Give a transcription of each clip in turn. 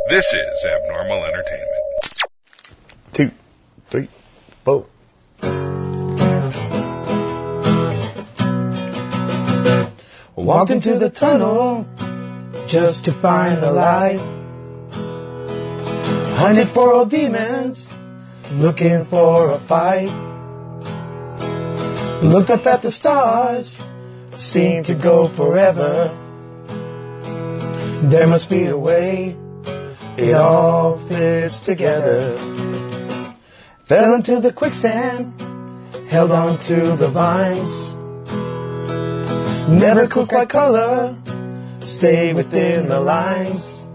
This is Abnormal Entertainment. 2, 3, 4. Walked into the tunnel just to find the light. Hunted for old demons, looking for a fight. Looked up at the stars, seemed to go forever. There must be a way, it all fits together. Fell into the quicksand, held on to the vines. Never could quite color, stay within the lines.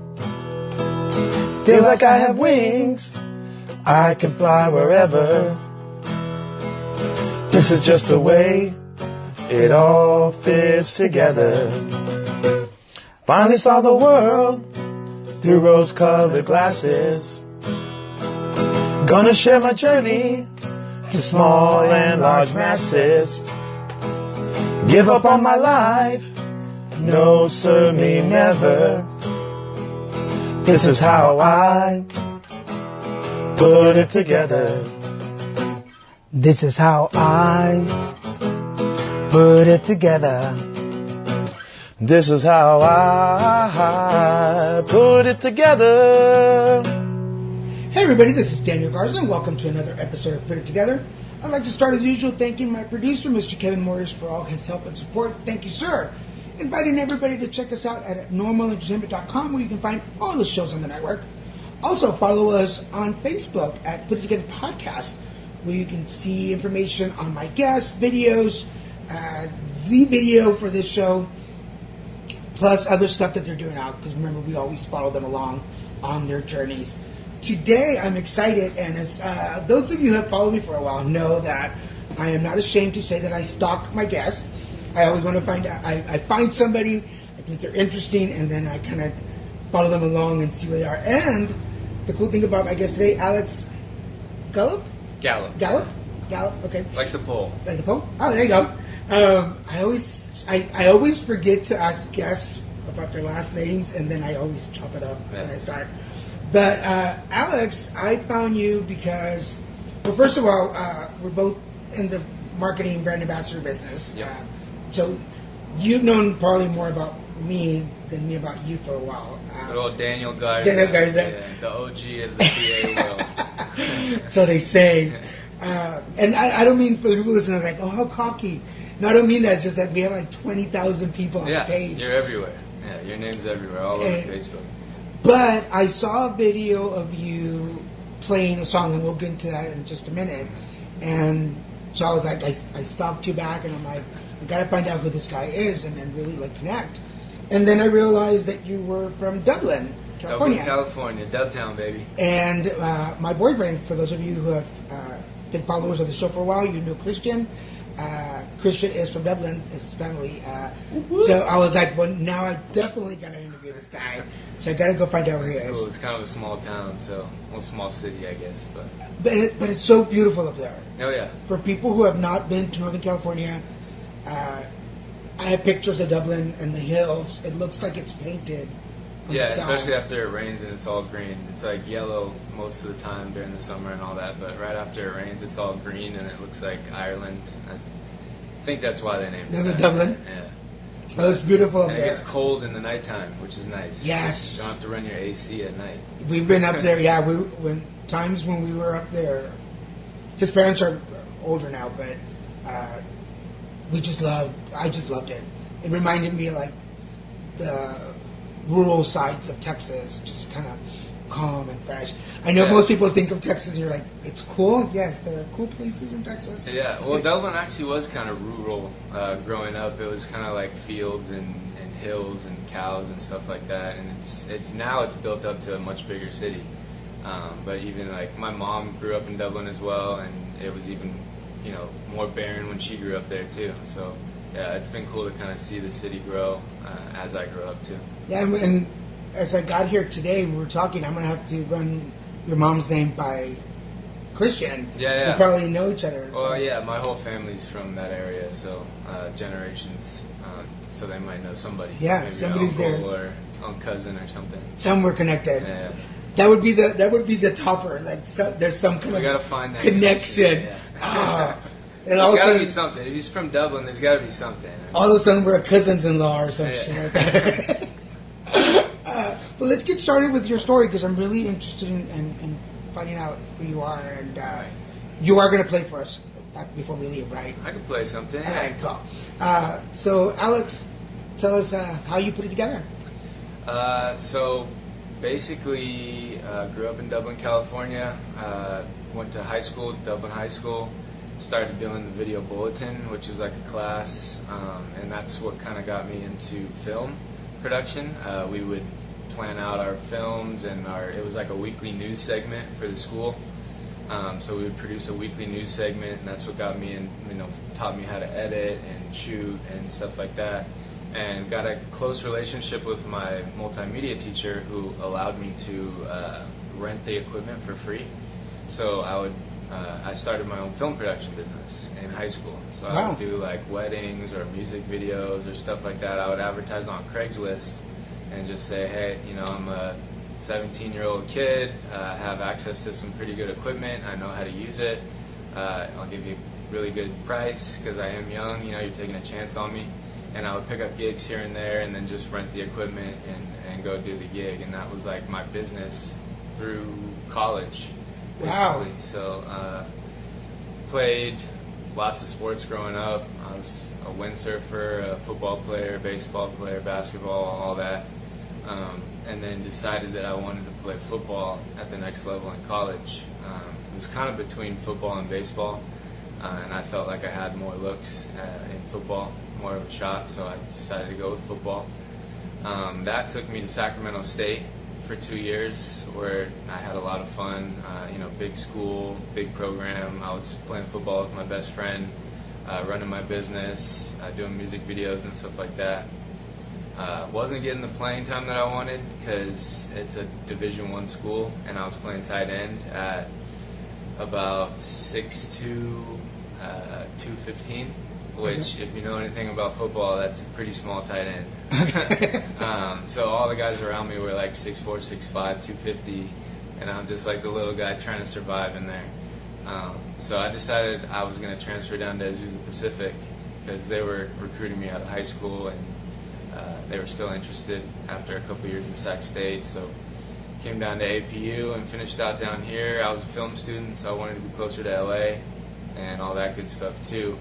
Feels like I have wings, I can fly wherever. This is just a way, it all fits together. Finally saw the world through rose-colored glasses. Gonna share my journey to small and large masses. Give up on my life, no sir, me never. This is how I put it together. This is how I put it together. This is how I put it together. Hey everybody, this is Daniel Garza and welcome to another episode of Put It Together. I'd like to start as usual thanking my producer, Mr. Kevin Morris, for all his help and support. Thank you, sir. Inviting everybody to check us out at normalentertainment.com where you can find all the shows on the network. Also follow us on Facebook at Put It Together Podcast, where you can see information on my guests, videos, the video for this show, plus other stuff that they're doing out, because remember, we always follow them along on their journeys. Today, I'm excited, and as those of you who have followed me for a while know that I am not ashamed to say that I stalk my guests. I always want to find out, I find somebody, I think they're interesting, and then I kind of follow them along and see where they are. And the cool thing about my guest today, Alex Gallup? Gallup, okay. like the poll. Like the poll? Oh, there you go. I always forget to ask guests about their last names, and then I always chop it up when I start. But Alex, I found you because, well, first of all, we're both in the marketing brand ambassador business. Yep. So you've known probably more about me than me about you for a while. Good old Daniel Garza. Yeah, the OG of the PA world. So they say. And I don't mean for the people listening, like, oh, how cocky. No, I don't mean that. It's just that we have like 20,000 people on the page. You're everywhere. Yeah, your name's everywhere, all over Facebook. But I saw a video of you playing a song, and we'll get into that in just a minute. And so I was like, I stalked you back, and I'm like, I gotta find out who this guy is, and then really like connect. And then I realized that you were from Dublin, California. California, Dubtown, baby. And my boyfriend, for those of you who have been followers of the show for a while, you know Christian. Christian is from Dublin, his family. So I was like, well, now I definitely got to interview this guy. So I got to go find out where he is. Cool. It's kind of a small town, small city, I guess. But it's so beautiful up there. Oh, yeah. For people who have not been to Northern California, I have pictures of Dublin and the hills. It looks like it's painted. Yeah, especially after it rains and it's all green. It's like yellow most of the time during the summer and all that, but right after it rains, it's all green and it looks like Ireland. I think that's why they named it Dublin? Yeah. Oh, it's beautiful up there. And it gets cold in the nighttime, which is nice. Yes. You don't have to run your AC at night. We've been up there, yeah. When we were up there, his parents are older now, but I just loved it. It reminded me of like the rural sides of Texas, just kind of calm and fresh. I know most people think of Texas and you're like, it's cool. Yes, there are cool places in Texas. Yeah, well, Dublin actually was kind of rural growing up. It was kind of like fields and hills and cows and stuff like that. And it's now it's built up to a much bigger city. But even like my mom grew up in Dublin as well, and it was even more barren when she grew up there too. So yeah, it's been cool to kind of see the city grow as I grew up too. Yeah, and as I got here today, we were talking, I'm going to have to run your mom's name by Christian. Yeah. We probably know each other. Well, yeah, my whole family's from that area, so generations, so they might know somebody. Yeah, maybe somebody's uncle there. Or own cousin or something. Some were connected. Yeah. That would be the topper. Like there's some kind We gotta of find that connection. Yeah. Ah. And There's all of a gotta sudden, be something. If he's from Dublin, there's gotta be something. all of a sudden we're cousins-in-law or some Yeah. shit like that. But let's get started with your story because I'm really interested in finding out who you are, and you are going to play for us before we leave, right? I could play something. All right, cool. So, Alex, tell us how you put it together. So basically, grew up in Dublin, California. Went to high school, Dublin High School. Started doing the video bulletin, which was like a class, and that's what kind of got me into film production. We would plan out our films, and it was like a weekly news segment for the school. So we would produce a weekly news segment, and that's what got me in, taught me how to edit and shoot and stuff like that. And got a close relationship with my multimedia teacher, who allowed me to rent the equipment for free. So I started my own film production business in high school. So I would do like weddings or music videos or stuff like that. I would advertise on Craigslist and just say, hey, I'm a 17-year-old kid, have access to some pretty good equipment, I know how to use it, I'll give you a really good price because I am young, you're taking a chance on me. And I would pick up gigs here and there and then just rent the equipment and go do the gig. And that was like my business through college, basically. Wow. So played lots of sports growing up. I was a windsurfer, a football player, baseball player, basketball, all that. And then decided that I wanted to play football at the next level in college. It was kind of between football and baseball, and I felt like I had more looks in football, more of a shot, so I decided to go with football. That took me to Sacramento State for 2 years, where I had a lot of fun. Big school, big program. I was playing football with my best friend, running my business, doing music videos and stuff like that. Wasn't getting the playing time that I wanted because it's a Division I school, and I was playing tight end at about 6'2", 215, which, if you know anything about football, that's a pretty small tight end. So all the guys around me were like 6'4", 6'5", 250, and I'm just like the little guy trying to survive in there. So I decided I was going to transfer down to Azusa Pacific because they were recruiting me out of high school, and they were still interested after a couple years in Sac State. So came down to APU and finished out down here. I was a film student, so I wanted to be closer to LA and all that good stuff too.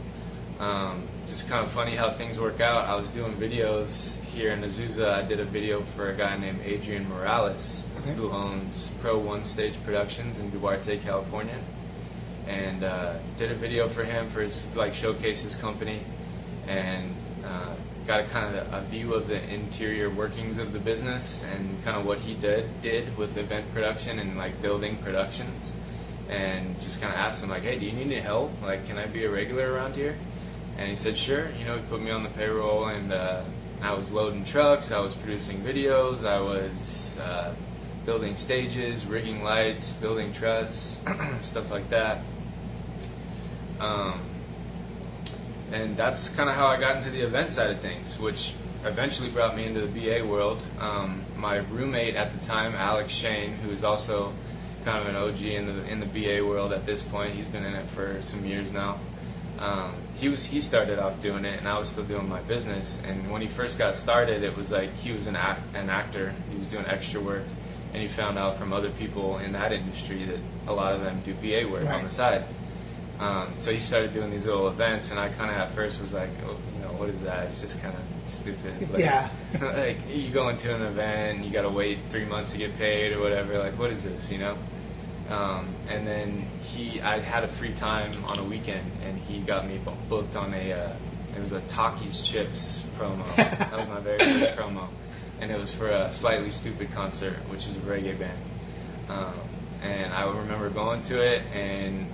Just kind of funny how things work out. I was doing videos here in Azusa. I did a video for a guy named Adrian Morales, who owns Pro One Stage Productions in Duarte, California, and did a video for him for his showcase his company, and got a kind of a view of the interior workings of the business and kind of what he did with event production and building productions, and just kind of asked him hey, do you need any help? Can I be a regular around here? And he said sure. He put me on the payroll, and I was loading trucks, I was producing videos, I was building stages, rigging lights, building truss, stuff like that. And that's kind of how I got into the event side of things, which eventually brought me into the BA world. My roommate at the time, Alex Shane, who is also kind of an OG in the BA world at this point, he's been in it for some years now. He started off doing it, and I was still doing my business. And when he first got started, it was he was an actor. He was doing extra work, and he found out from other people in that industry that a lot of them do BA work on the side. So he started doing these little events, and I kind of at first was what is that? It's just kind of stupid. Yeah. You go into an event, and you got to wait 3 months to get paid or whatever. What is this, And then I had a free time on a weekend, and he got me booked on it was a Takis Chips promo. That was my very first promo. And it was for a Slightly Stupid concert, which is a reggae band. And I remember going to it, and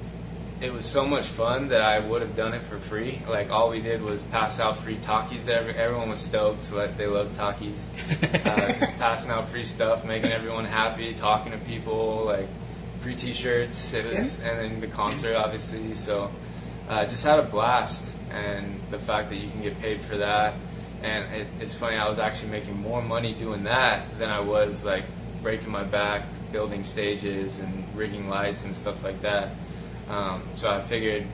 it was so much fun that I would have done it for free. All we did was pass out free Takis. Everyone was stoked. They loved Takis. Just passing out free stuff, making everyone happy, talking to people, free T-shirts. It was, and then the concert, obviously. So just had a blast. And the fact that you can get paid for that, And it's funny, I was actually making more money doing that than I was like breaking my back, building stages and rigging lights and stuff like that. So I figured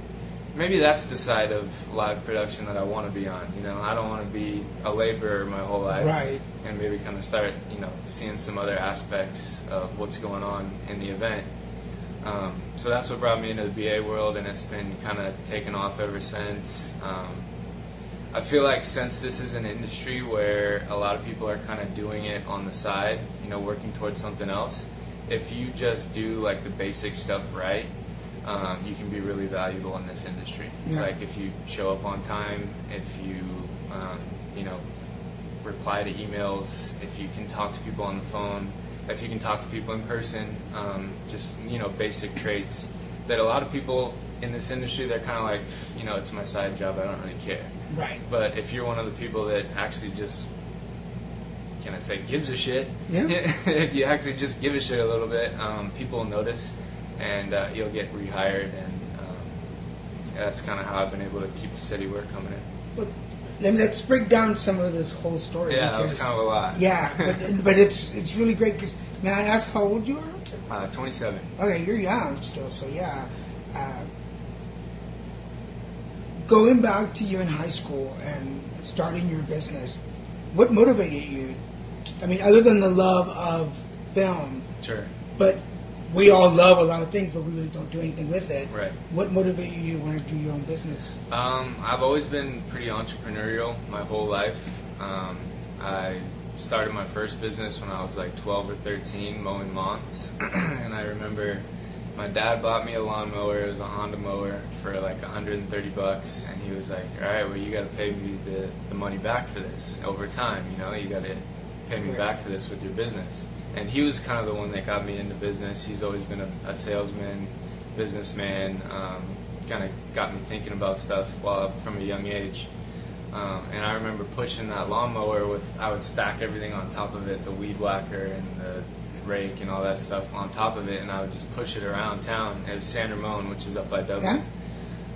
maybe that's the side of live production that I want to be on. You know, I don't want to be a laborer my whole life. Right. And maybe kind of start, you know, seeing some other aspects of what's going on in the event. So that's what brought me into the BA world, and it's been kind of taken off ever since. I feel like since this is an industry where a lot of people are kind of doing it on the side, you know, working towards something else, if you just do like the basic stuff right, you can be really valuable in this industry. Yeah. Like if you show up on time, if you, you know, reply to emails, if you can talk to people on the phone, if you can talk to people in person, just, you know, basic traits that a lot of people in this industry, they're kind of like, you know, it's my side job, I don't really care. Right. But if you're one of the people that actually just, can I say, gives a shit? Yeah. If you actually just give a shit a little bit, people will notice, and you'll get rehired, and that's kind of how I've been able to keep steady work coming in. But let's break down some of this whole story. Yeah, that was kind of a lot. Yeah, but it's really great because, may I ask how old you are? 27. Okay, you're young still, so yeah. Going back to you in high school and starting your business, what motivated you? I mean, other than the love of film, Sure. but we all love a lot of things, but we really don't do anything with it. Right. What motivated you to want to do your own business? I've always been pretty entrepreneurial my whole life. I started my first business when I was like 12 or 13, mowing lawns. And I remember my dad bought me a lawnmower. It was a Honda mower for like $130, and he was like, all right, well, you got to pay me the money back for this over time. You know, you got to pay me back for this with your business. And he was kind of the one that got me into business. He's always been a salesman, businessman, kind of got me thinking about stuff from a young age. And I remember pushing that lawnmower I would stack everything on top of it, the weed whacker and the rake and all that stuff on top of it, and I would just push it around town. It was San Ramon, which is up by Dublin.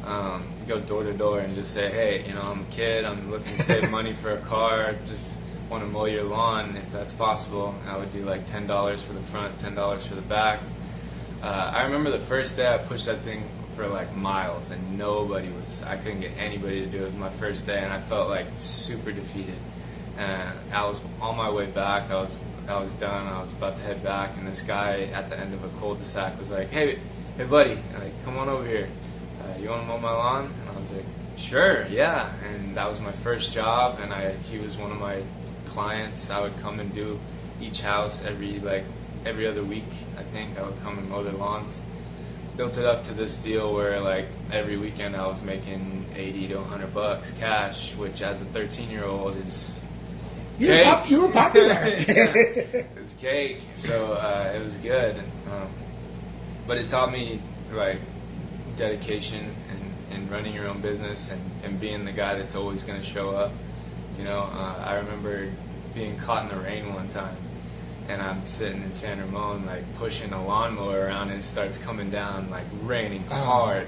Okay. Go door to door and just say, hey, you know, I'm a kid, I'm looking to save money for a car, just want to mow your lawn if that's possible. I would do like $10 for the front, $10 for the back. I remember the first day I pushed that thing for like miles, and I couldn't get anybody to do it. It was my first day, and I felt like super defeated. And I was on my way back. I was done. I was about to head back, and this guy at the end of a cul-de-sac was like, "Hey, buddy, like, come on over here. You want to mow my lawn?" And I was like, "Sure, yeah." And that was my first job, and he was one of my clients. I would come and do each house every other week. I think I would come and mow their lawns. Built it up to this deal where like every weekend I was making $80 to $100 cash, which as a 13-year-old is cake. You were popular. Yeah, it was cake, so it was good. But it taught me like dedication and running your own business and being the guy that's always going to show up. You know, I remember being caught in the rain one time, and I'm sitting in San Ramon like pushing a lawnmower around, and it starts coming down like raining hard.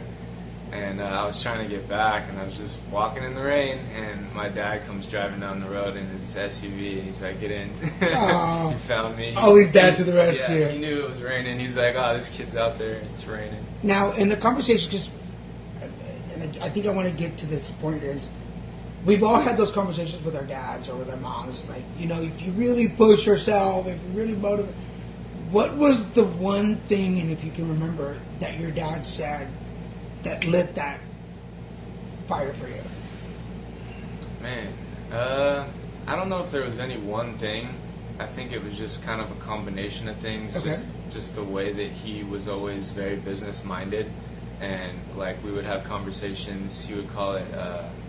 And I was trying to get back, and I was just walking in the rain, and my dad comes driving down the road in his SUV, and he's like, "Get in." He found me. Always dad to the rescue. Yeah, he knew it was raining. He's like, "Oh, this kid's out there. It's raining." Now, in the conversation, and I think I want to get to this point is, we've all had those conversations with our dads or with our moms. It's like, you know, if you really push yourself, if you really motivate, what was the one thing, and if you can remember, that your dad said that lit that fire for you? Man, I don't know if there was any one thing. I think it was just kind of a combination of things. Okay. Just the way that he was always very business minded, and like we would have conversations. He would call it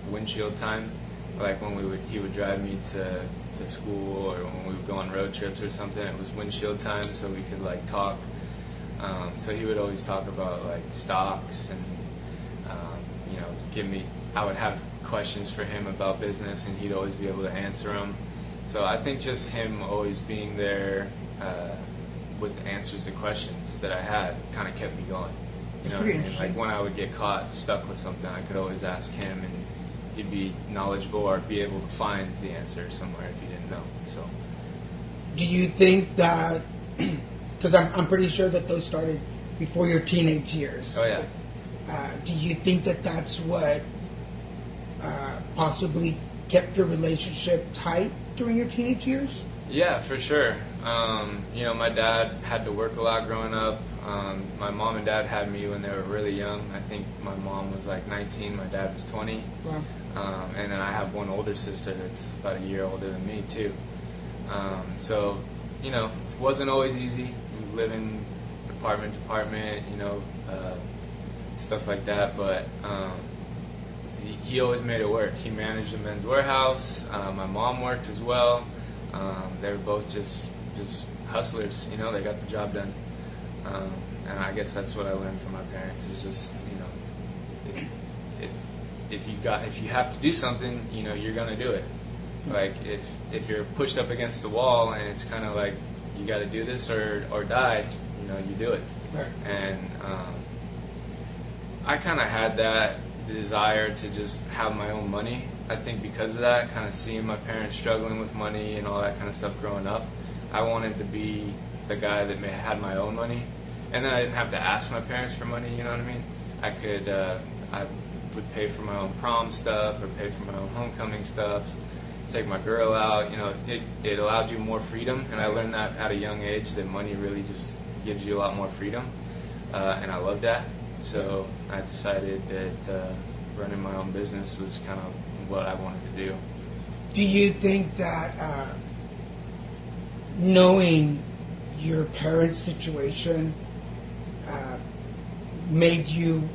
windshield time. Like when he would drive me to school, or when we would go on road trips or something, it was windshield time, so we could like talk. So he would always talk about like stocks, and you know, I would have questions for him about business, and he'd always be able to answer them. So I think just him always being there with answers to questions that I had kind of kept me going. You know what I mean? Like when I would get caught stuck with something, I could always ask him, and you'd be knowledgeable or be able to find the answer somewhere if you didn't know. So, do you think that? Because I'm pretty sure that those started before your teenage years. oh yeah. Do you think that that's what possibly kept your relationship tight during your teenage years? Yeah, for sure. My dad had to work a lot growing up. My mom and dad had me when they were really young. I think my mom was like 19, my dad was 20. Wow. And then I have one older sister that's about a year older than me, too. So, it wasn't always easy. We live in apartment to apartment, stuff like that. But he always made it work. He managed the men's warehouse. My mom worked as well. They were both just hustlers, they got the job done. And I guess that's what I learned from my parents is just, if you have to do something, you're gonna do it. Like if you're pushed up against the wall and it's kind of like you got to do this or die, you do it. Right. And I kind of had that desire to just have my own money. I think because of that, kind of seeing my parents struggling with money and all that kind of stuff growing up, I wanted to be the guy that had my own money. And then I didn't have to ask my parents for money, you know what I mean? I would pay for my own prom stuff or pay for my own homecoming stuff, take my girl out, it allowed you more freedom. And I learned that at a young age, that money really just gives you a lot more freedom. And I loved that. So I decided that running my own business was kind of what I wanted to do. Do you think that knowing your parents' situation made you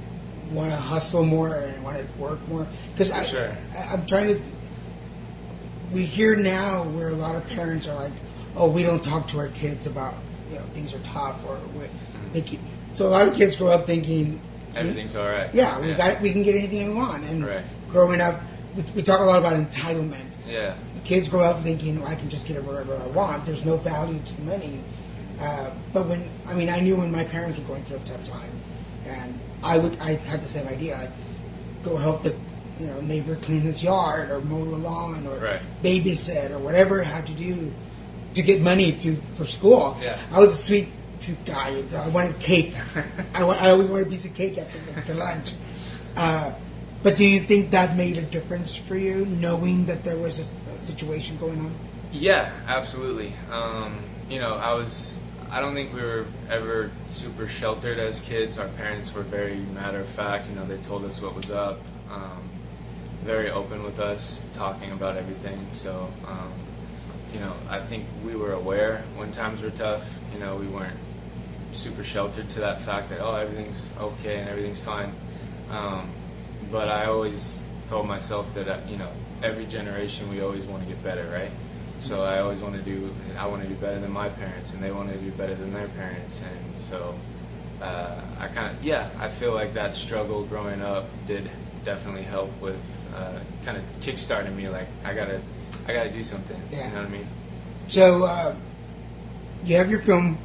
want to hustle more and want to work more? Because Sure. I'm trying to. We hear now where a lot of parents are like, "Oh, we don't talk to our kids about things are tough," or so a lot of kids grow up thinking Everything's all right. Yeah, we can get anything we want. And right. Growing up, we talk a lot about entitlement. Yeah. Kids grow up thinking, I can just get whatever I want. There's no value to money. But I knew when my parents were going through a tough time, and I had the same idea. I'd go help the neighbor clean his yard or mow the lawn or right. babysit or whatever I had to do to get money for school. Yeah. I was a sweet tooth guy. I wanted cake. I always wanted a piece of cake after lunch. But do you think that made a difference for you, knowing that there was a situation going on? Yeah, absolutely. I don't think we were ever super sheltered as kids. Our parents were very matter of fact. They told us what was up. Very open with us, talking about everything. So, I think we were aware when times were tough. We weren't super sheltered to that fact that, everything's okay and everything's fine. But I always told myself that, every generation we always want to get better, right? So I always want to do better than my parents, and they want to do better than their parents. And so I feel like that struggle growing up did definitely help with kind of kickstarting me, like, I gotta do something. Yeah. You know what I mean? So you have your film,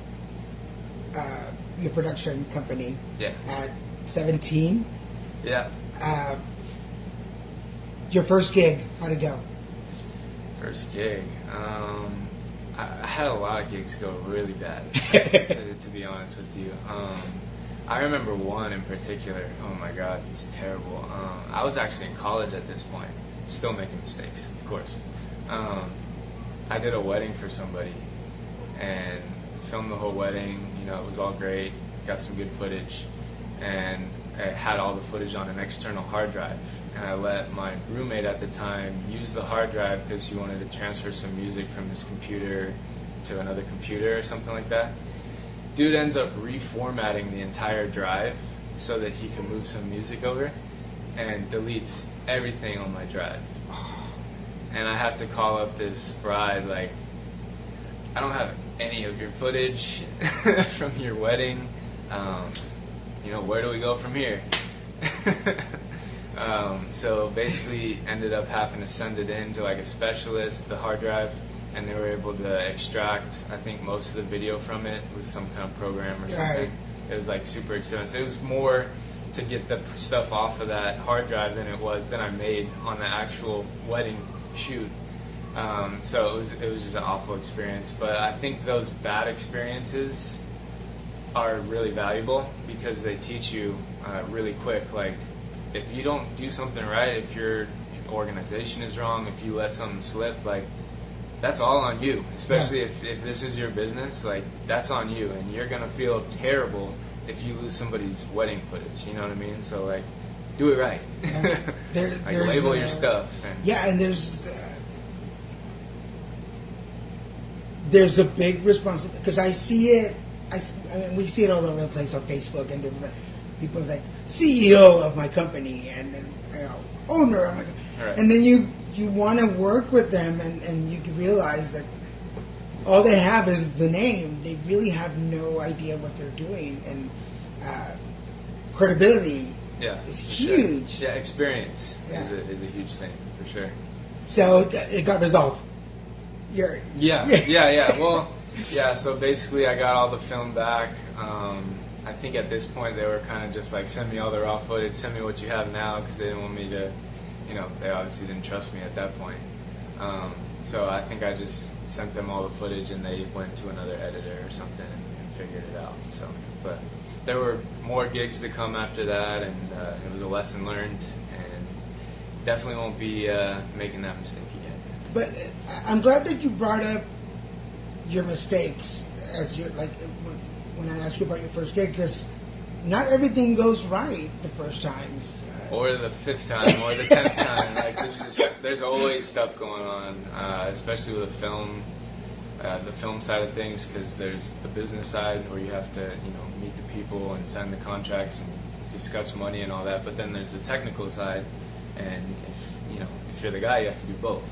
your production company. Yeah. At 17. Yeah. Your first gig, how'd it go? First gig. I had a lot of gigs go really bad, to be honest with you. I remember one in particular. Oh my God, it's terrible. I was actually in college at this point, still making mistakes, of course. I did a wedding for somebody and filmed the whole wedding. It was all great, got some good footage, and I had all the footage on an external hard drive. And I let my roommate at the time use the hard drive because he wanted to transfer some music from his computer to another computer or something like that. Dude ends up reformatting the entire drive so that he can move some music over, and deletes everything on my drive. And I have to call up this bride, like, I don't have any of your footage from your wedding. Where do we go from here? So basically ended up having to send it in to like a specialist, the hard drive, and they were able to extract, I think, most of the video from it with some kind of program or something. Right. It was like super expensive. It was more to get the stuff off of that hard drive than I made on the actual wedding shoot. So it was just an awful experience. But I think those bad experiences are really valuable because they teach you really quick. Like, if you don't do something right, if your organization is wrong, if you let something slip, like, that's all on you. Especially if this is your business, like, that's on you, and you're gonna feel terrible if you lose somebody's wedding footage. You know what I mean? So, like, do it right. Like, label your stuff. And there's a big responsibility because I see it. I mean, we see it all over the place on Facebook, and people's like CEO of my company and owner of my company. Right. And then you want to work with them, and you can realize that all they have is the name. They really have no idea what they're doing, and credibility is huge. Sure. Yeah, experience is a huge thing for sure. So it got resolved. Well, so basically I got all the film back. I think at this point they were kind of just like, send me all the raw footage, send me what you have now, because they didn't want me to, they obviously didn't trust me at that point. So I think I just sent them all the footage, and they went to another editor or something and figured it out. So, but there were more gigs to come after that, and it was a lesson learned, and definitely won't be making that mistake again. But I'm glad that you brought up your mistakes as you're like when I asked you about your first gig, because not everything goes right the first times. Or the 5th time, or the 10th time. Like, there's always stuff going on, especially with the film side of things, because there's the business side where you have to, meet the people and sign the contracts and discuss money and all that. But then there's the technical side, and if you're the guy, you have to do both.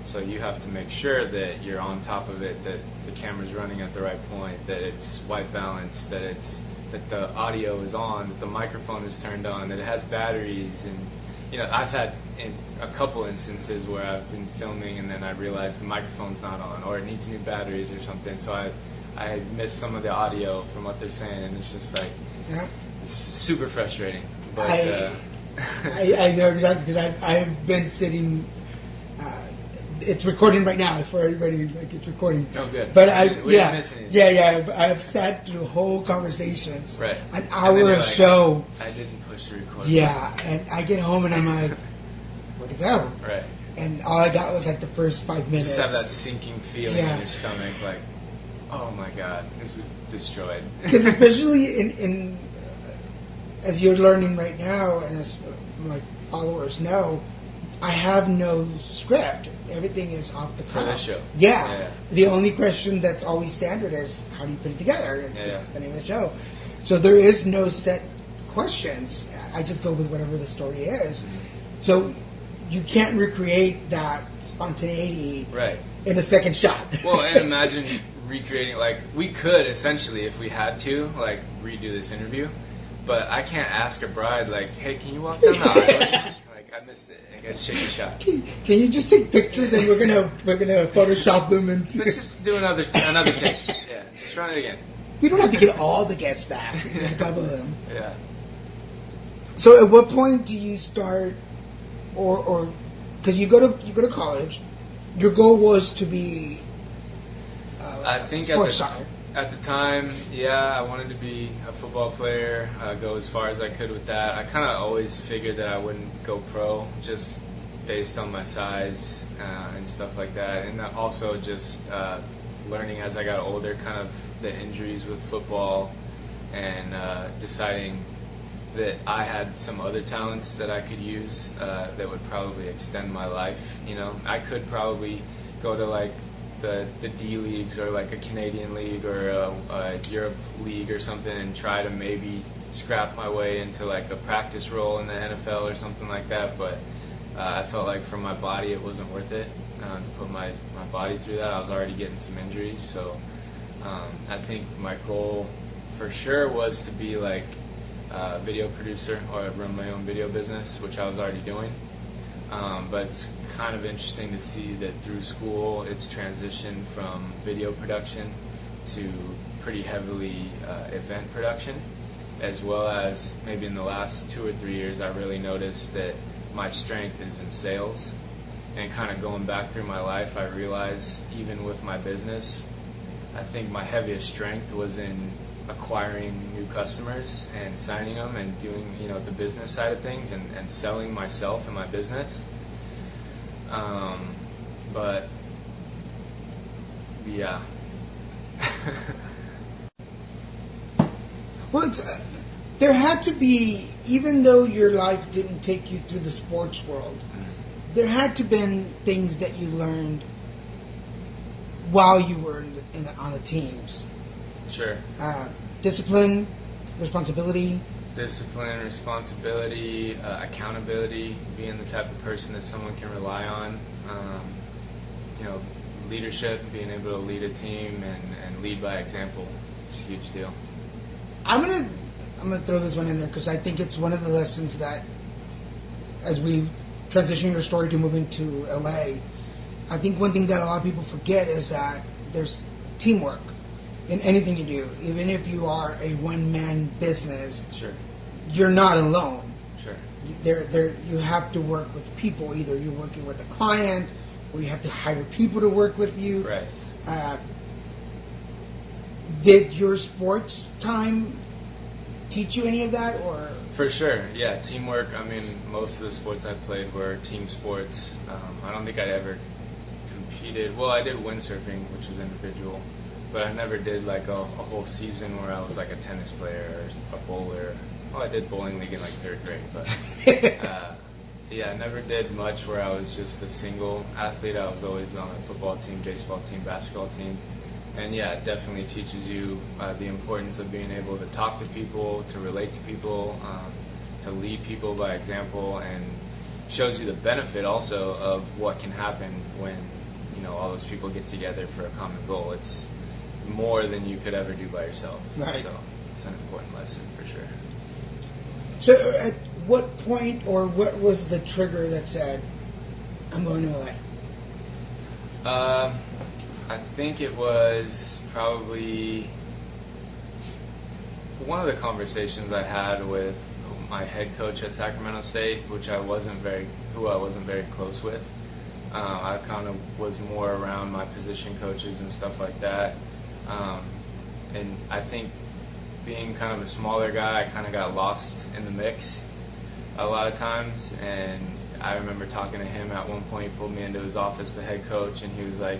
So you have to make sure that you're on top of it, that the camera's running at the right point, that it's white balance, that the audio is on, that the microphone is turned on, that it has batteries. And I've had a couple instances where I've been filming and then I realized the microphone's not on, or it needs new batteries or something. So I missed some of the audio from what they're saying, and it's just like it's super frustrating. But I know exactly, because I've been sitting. It's recording right now for everybody. Like, it's recording. Oh, good. But I've sat through whole conversations. Right. An hour of show. I didn't push the record. Yeah, and I get home and I'm like, where'd it go? Right. And all I got was like the first 5 minutes. You just have that sinking feeling in your stomach, like, oh my God, this is destroyed. Because especially in as you're learning right now, and as my followers know, I have no script. Everything is off the cuff. For this show. Yeah. The only question that's always standard is, how do you put it together? That's the name of the show. So there is no set questions. I just go with whatever the story is. Mm-hmm. So you can't recreate that spontaneity in a second shot. Well, and imagine recreating, like, we could essentially, if we had to, like, redo this interview. But I can't ask a bride, like, hey, can you walk down the aisle? I missed it. I gotta shake a shot. Can you just take pictures and we're gonna Photoshop them into? Let's just do another take. Yeah, just run it again. We don't have to get all the guests back. Just a couple of them. Yeah. So, at what point do you start, or because you go to college, your goal was to be I think sports soccer. At the time, I wanted to be a football player, go as far as I could with that. I kind of always figured that I wouldn't go pro, just based on my size and stuff like that. And also just learning as I got older, kind of the injuries with football, and deciding that I had some other talents that I could use that would probably extend my life. I could probably go to, like, the D leagues, or like a Canadian league, or a Europe league or something, and try to maybe scrap my way into like a practice role in the NFL or something like that. But I felt like for my body it wasn't worth it to put my body through that. I was already getting some injuries, so I think my goal for sure was to be like a video producer or run my own video business, which I was already doing. But it's kind of interesting to see that through school it's transitioned from video production to pretty heavily event production. as well as maybe in the last 2 or 3 years, I really noticed that my strength is in sales. And kind of going back through my life, I realized even with my business, I think my heaviest strength was in acquiring new customers and signing them and doing, the business side of things and selling myself and my business. But yeah. Well, there had to be, even though your life didn't take you through the sports world, there had to been things that you learned while you were on the teams. Sure. Discipline, responsibility. Discipline, responsibility, accountability, being the type of person that someone can rely on. Leadership, being able to lead a team and lead by example. It's a huge deal. I'm gonna throw this one in there because I think it's one of the lessons that, as we transition your story to moving to LA, I think one thing that a lot of people forget is that there's teamwork in anything you do. Even if you are a one-man business, sure, you're not alone. Sure. You have to work with people. Either you're working with a client, or you have to hire people to work with you. Right. Did your sports time teach you any of that, or? For sure, yeah. Teamwork. I mean, most of the sports I played were team sports. I don't think I'd ever competed. Well, I did windsurfing, which was individual, but I never did like a whole season where I was like a tennis player or a bowler. Well, I did bowling league in like 3rd grade, but yeah, I never did much where I was just a single athlete. I was always on a football team, baseball team, basketball team. And yeah, it definitely teaches you the importance of being able to talk to people, to relate to people, to lead people by example, and shows you the benefit also of what can happen when all those people get together for a common goal. It's more than you could ever do by yourself. Right. So it's an important lesson for sure. So at what point, or what was the trigger that said, I'm going to LA? I think it was probably one of the conversations I had with my head coach at Sacramento State, who I wasn't very close with. I kind of was more around my position coaches and stuff like that. And I think being kind of a smaller guy, I kind of got lost in the mix a lot of times. And I remember talking to him at one point. He pulled me into his office, the head coach, and he was like,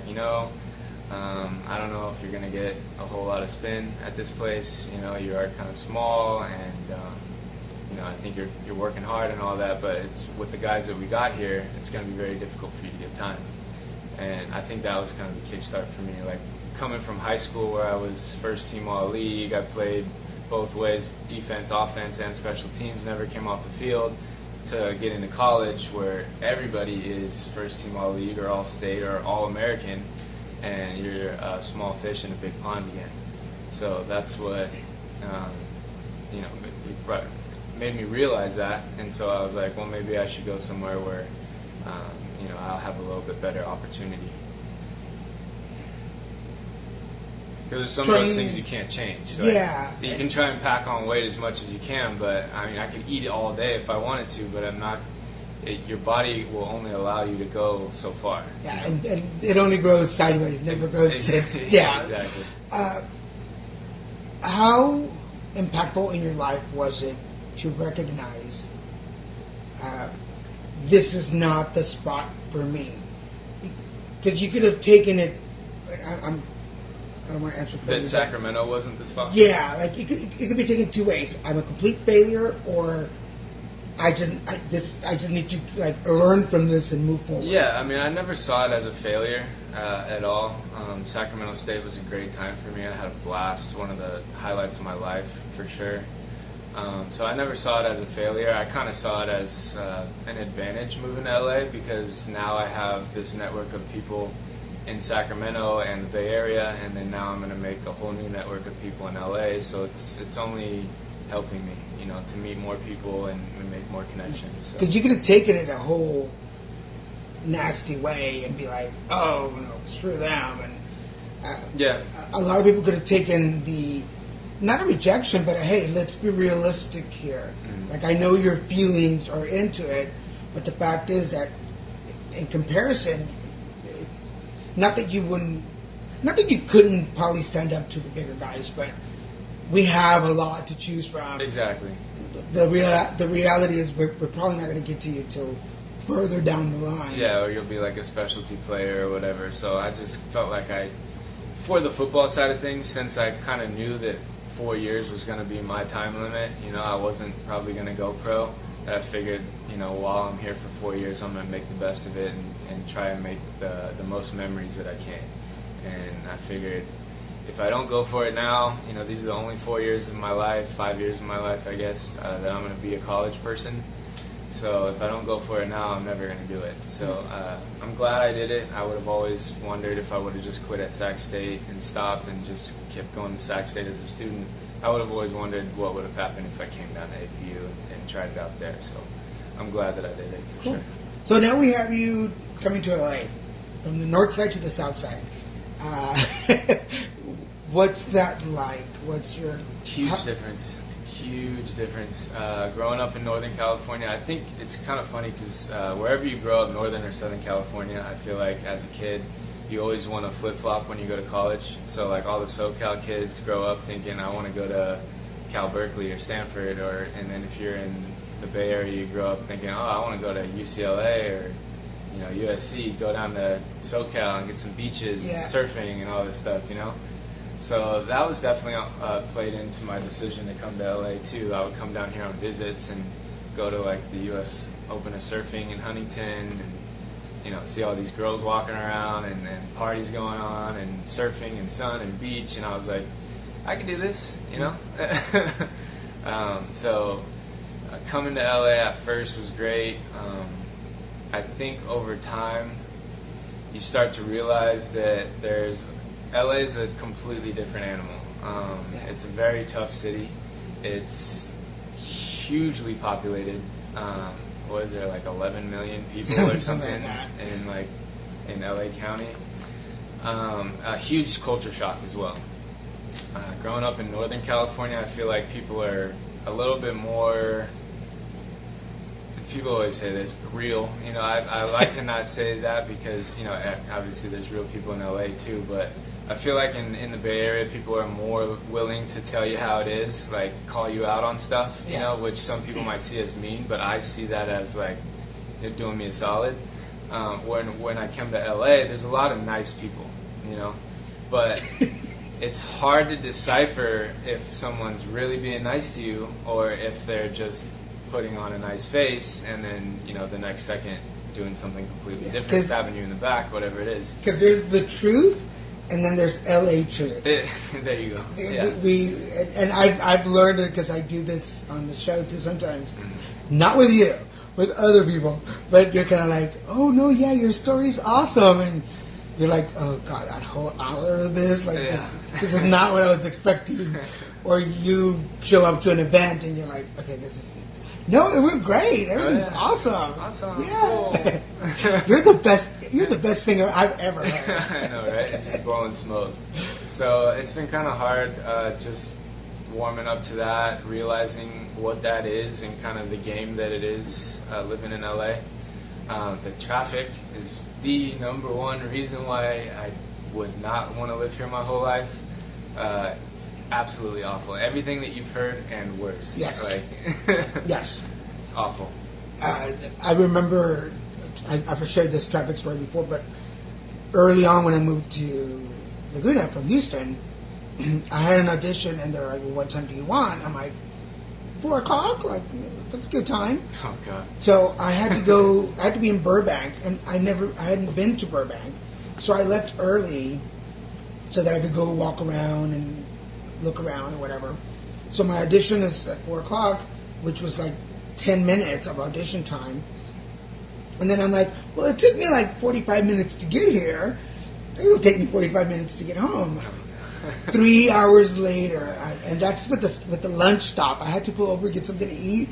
I don't know if you're going to get a whole lot of spin at this place. You are kind of small, and I think you're working hard and all that, but it's, with the guys that we got here, it's going to be very difficult for you to get time. And I think that was kind of the kickstart for me. Like, coming from high school where I was first team all-league, I played both ways, defense, offense, and special teams, never came off the field, to get into college where everybody is first team all-league or all-state or all-American, and you're a small fish in a big pond again. So that's what, made me realize that. And so I was like, well, maybe I should go somewhere where, I'll have a little bit better opportunity. Because there's some of those things you can't change. Like, yeah. You can try and pack on weight as much as you can, but I mean, I could eat it all day if I wanted to, but I'm not. Your body will only allow you to go so far. Yeah, and it only grows sideways, never grows. Exactly. Yeah, exactly. How impactful in your life was it to recognize this is not the spot for me? Because you could have taken it. I don't want to answer for you. That Sacramento wasn't the spot? Yeah, like it could be taken two ways. I'm a complete failure, or I just need to learn from this and move forward. Yeah, I mean, I never saw it as a failure at all. Sacramento State was a great time for me. I had a blast, one of the highlights of my life for sure. So I never saw it as a failure. I kind of saw it as an advantage moving to LA, because now I have this network of people in Sacramento and the Bay Area, and then now I'm going to make a whole new network of people in LA. So it's only helping me, to meet more people and make more connections. Because you could have taken it a whole nasty way and be like, oh, screw them. And yeah, a lot of people could have taken the not a rejection, but hey, let's be realistic here. Like, I know your feelings are into it, but the fact is that in comparison, not that you couldn't probably stand up to the bigger guys, but we have a lot to choose from. Exactly. The reality is we're probably not going to get to you till further down the line. Yeah, or you'll be like a specialty player or whatever. So I just felt like for the football side of things, since I kind of knew that 4 years was going to be my time limit, I wasn't probably going to go pro. I figured, while I'm here for 4 years, I'm going to make the best of it and try and make the most memories that I can. And I figured if I don't go for it now, these are the only 4 years of my life, 5 years of my life, I guess, that I'm going to be a college person. So if I don't go for it now, I'm never going to do it. So I'm glad I did it. I would have always wondered if I would have just quit at Sac State and stopped and just kept going to Sac State as a student. I would have always wondered what would have happened if I came down to APU and tried it out there. So I'm glad that I did it, for sure. So now we have you coming to LA, from the north side to the south side. What's that like? What's your... Huge difference. Growing up in Northern California, I think it's kind of funny because wherever you grow up, Northern or Southern California, I feel like as a kid, you always want to flip-flop when you go to college. So like all the SoCal kids grow up thinking, I want to go to Cal Berkeley or Stanford, and then if you're in the Bay Area, you grow up thinking, I want to go to UCLA or USC, go down to SoCal and get some beaches and surfing and all this stuff, So that was definitely played into my decision to come to LA too. I would come down here on visits and go to like the U.S. Open of Surfing in Huntington and see all these girls walking around and parties going on and surfing and sun and beach, and I was like, I can do this, So coming to LA at first was great. I think over time you start to realize that LA is a completely different animal. It's a very tough city. It's hugely populated. What is there, like 11 million people or something in LA County? A huge culture shock as well. Growing up in Northern California, I feel like people are a little bit more... People always say this, real. I like to not say that because, obviously there's real people in LA too, but I feel like in the Bay Area, people are more willing to tell you how it is, like call you out on stuff, which some people might see as mean, but I see that as like you're doing me a solid. When I come to LA, there's a lot of nice people, but it's hard to decipher if someone's really being nice to you or if they're just putting on a nice face and then, the next second doing something completely different, stabbing you in the back, whatever it is. Because there's the truth, and then there's LA truth. There you go. Yeah. I've learned it because I do this on the show too sometimes. Not with you, with other people. But you're kind of like, oh no, yeah, your story's awesome, and you're like, oh god, that whole hour of this, this is not what I was expecting. Or you show up to an event and you're like, okay, this is. No, we're great. Everything's awesome. Awesome. Yeah. Cool. You're the best singer I've ever heard. I know, right? Just blowing smoke. So it's been kind of hard just warming up to that, realizing what that is and kind of the game that it is living in LA. The traffic is the number one reason why I would not want to live here my whole life. It's absolutely awful. Everything that you've heard and worse. Yes. Yes. Awful. I remember, I've shared this traffic story before, but early on when I moved to Laguna from Houston, I had an audition and they're like, well, what time do you want? I'm like, 4 o'clock? Like, that's a good time. Oh, God. So I had to go, I had to be in Burbank, and I hadn't been to Burbank, so I left early so that I could go walk around and look around or whatever. So my audition is at 4 o'clock, which was like 10 minutes of audition time. And then I'm like, well, it took me like 45 minutes to get here. It'll take me 45 minutes to get home. 3 hours later, and that's with the lunch stop. I had to pull over, get something to eat,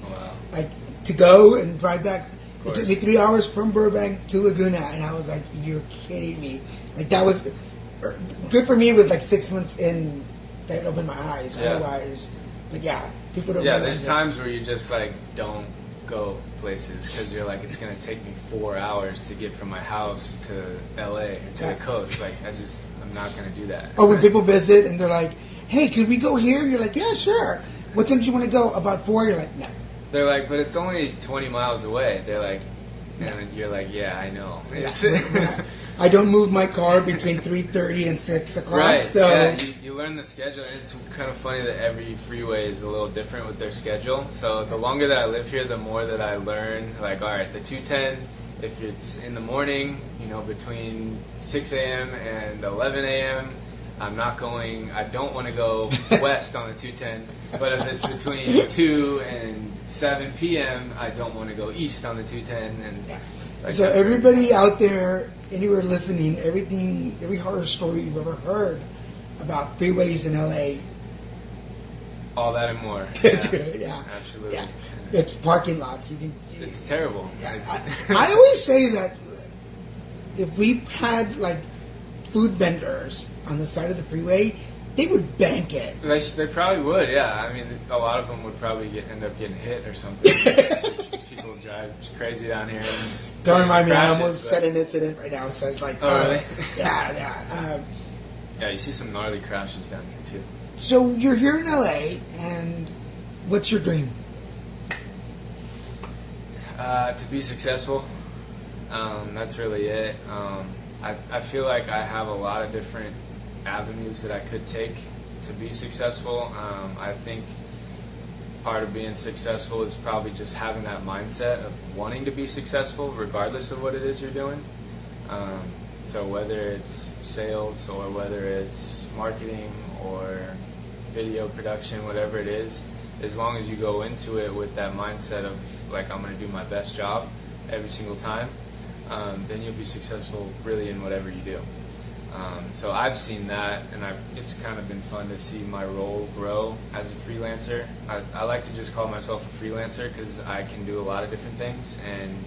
to go and drive back. It took me 3 hours from Burbank to Laguna, and I was like, you're kidding me. Like, that was good for me. It was like 6 months in that opened my eyes. Yeah. Otherwise, but yeah, people don't. Yeah, realize there's times where you just like don't go places because you're like, it's gonna take me 4 hours to get from my house to LA or to the coast. Like, I'm not gonna do that. Or when people visit and they're like, "Hey, could we go here?" And you're like, "Yeah, sure." What time do you want to go? About 4. You're like, "No." They're like, but it's only 20 miles away. They're like, and you're like, yeah, I know. I don't move my car between 3:30 and 6 o'clock. Right. So yeah, you learn the schedule. And it's kind of funny that every freeway is a little different with their schedule. So the longer that I live here, the more that I learn. Like, all right, the 210, if it's in the morning, between 6 a.m. and 11 a.m., I don't want to go west on the 210. But if it's between 2 and 7 p.m., I don't want to go east on the 210. And so everybody out there, anywhere listening, every horror story you've ever heard about freeways in LA. All that and more. Yeah. Absolutely. Yeah. It's parking lots. It's terrible. Yeah, I always say that if we had like food vendors on the side of the freeway, they would bank it. They probably would, yeah. I mean, a lot of them would probably end up getting hit or something. People drive crazy down here. And just don't remind me, I crashes, almost had an incident right now, so it's like... Oh, really? Yeah. Yeah, you see some gnarly crashes down here, too. So you're here in LA, and what's your dream? To be successful. That's really it. I feel like I have a lot of different avenues that I could take to be successful. I think part of being successful is probably just having that mindset of wanting to be successful regardless of what it is you're doing. So whether it's sales or whether it's marketing or video production, whatever it is, as long as you go into it with that mindset of like, I'm going to do my best job every single time, then you'll be successful really in whatever you do. So I've seen that, and it's kind of been fun to see my role grow as a freelancer. I like to just call myself a freelancer because I can do a lot of different things, and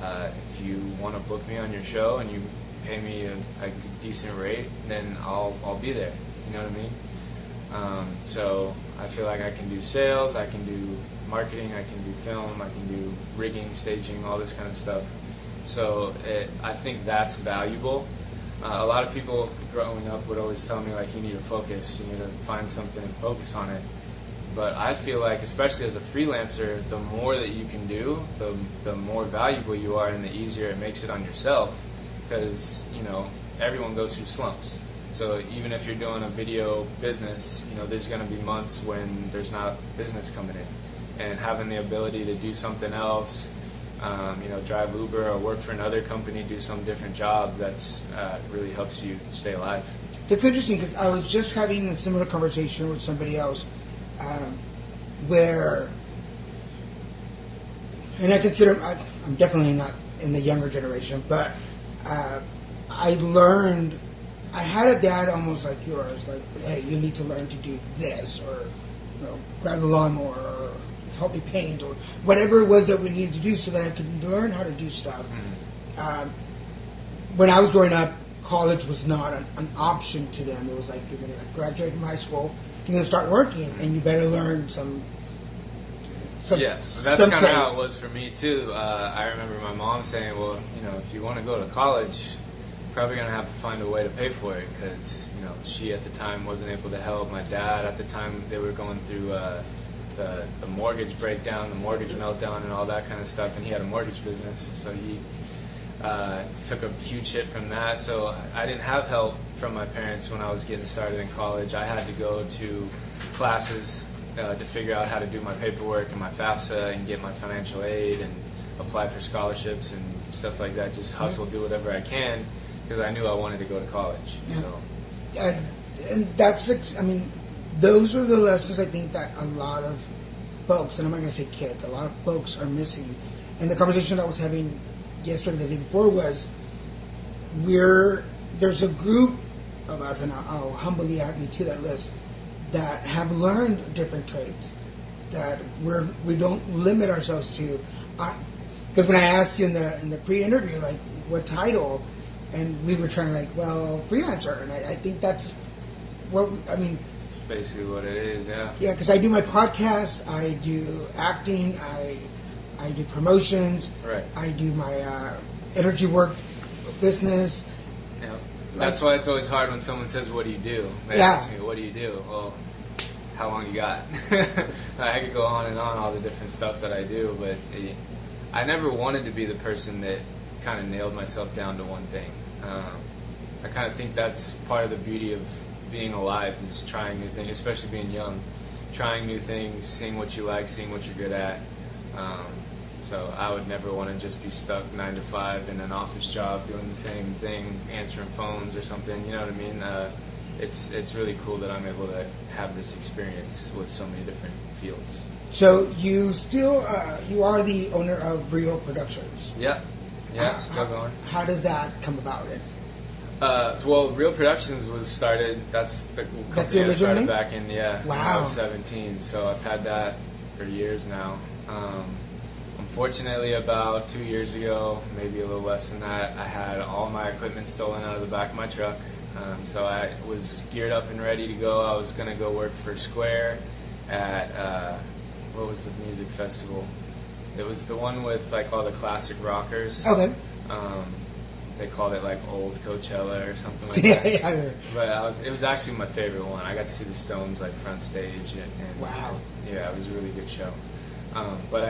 if you want to book me on your show and you pay me a decent rate, then I'll be there. You know what I mean? So I feel like I can do sales, I can do marketing, I can do film, I can do rigging, staging, all this kind of stuff. So I think that's valuable. A lot of people growing up would always tell me, like, you need to focus, you need to find something and focus on it. But I feel like, especially as a freelancer, the more that you can do, the more valuable you are, and the easier it makes it on yourself. Because, everyone goes through slumps. So even if you're doing a video business, there's going to be months when there's not business coming in. And having the ability to do something else, drive Uber or work for another company, do some different job, that's really helps you stay alive. It's interesting because I was just having a similar conversation with somebody else where, and I consider, I'm definitely not in the younger generation, but I learned, I had a dad almost like yours, like, hey, you need to learn to do this, or grab the lawnmower, or help me paint, or whatever it was that we needed to do so that I could learn how to do stuff. Mm-hmm. When I was growing up, college was not an option to them. It was like, you're going to graduate from high school, you're going to start working, and you better learn some yes, that's kind of how it was for me too. I remember my mom saying, well, if you want to go to college, you're probably going to have to find a way to pay for it, because she at the time wasn't able to help. My dad at the time, they were going through the mortgage breakdown, the mortgage meltdown, and all that kind of stuff, and he had a mortgage business, so he took a huge hit from that. So I didn't have help from my parents when I was getting started in college. I had to go to classes to figure out how to do my paperwork and my FAFSA and get my financial aid and apply for scholarships and stuff like that. Just hustle, do whatever I can, because I knew I wanted to go to college. Yeah. So, and that's, those are the lessons I think that a lot of folks, and I'm not going to say kids, a lot of folks are missing. And the conversation I was having yesterday, the day before, was there's a group of us, and I'll humbly add me to that list, that have learned different trades, that we don't limit ourselves to. Because when I asked you in the pre-interview, like, what title, and we were trying, like, well, freelancer, and I think that's what That's basically what it is, yeah. Yeah, because I do my podcast, I do acting, I do promotions, Right. I do my energy work business. Yeah. That's why it's always hard when someone says, "What do you do?" They Yeah. ask me, "What do you do?" Well, how long you got? I could go on and on all the different stuff that I do, but I never wanted to be the person that kind of nailed myself down to one thing. I kind of think that's part of the beauty of being alive, is trying new things, especially being young, trying new things, seeing what you like, seeing what you're good at. So I would never want to just be stuck 9 to 5 in an office job doing the same thing, answering phones or something. You know what I mean? It's really cool that I'm able to have this experience with so many different fields. So you still, you are the owner of Real Productions. Yeah, still going. How does that come about? Well, Real Productions was started. That's the company I started back in. When I was 17. So I've had that for years now. Unfortunately, about 2 years ago, maybe a little less than that, I had all my equipment stolen out of the back of my truck. So I was geared up and ready to go. I was going to go work for Square at, what was the music festival? It was the one with like all the classic rockers. Okay. They called it like Old Coachella or something like that. Yeah. But it was actually my favorite one. I got to see the Stones like front stage. And wow. Yeah, it was a really good show. But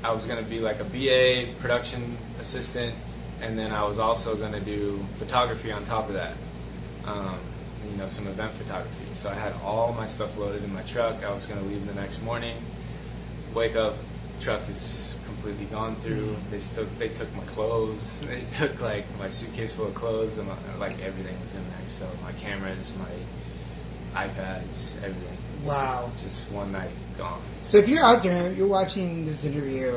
I was going to be like a BA, production assistant, and then I was also going to do photography on top of that. Some event photography. So I had all my stuff loaded in my truck. I was going to leave the next morning, wake up, truck is completely gone through. They took my clothes. They took like my suitcase full of clothes, and like everything was in there. So my cameras, my iPads, everything. Wow. Just one night gone. So if you're out there, you're watching this interview,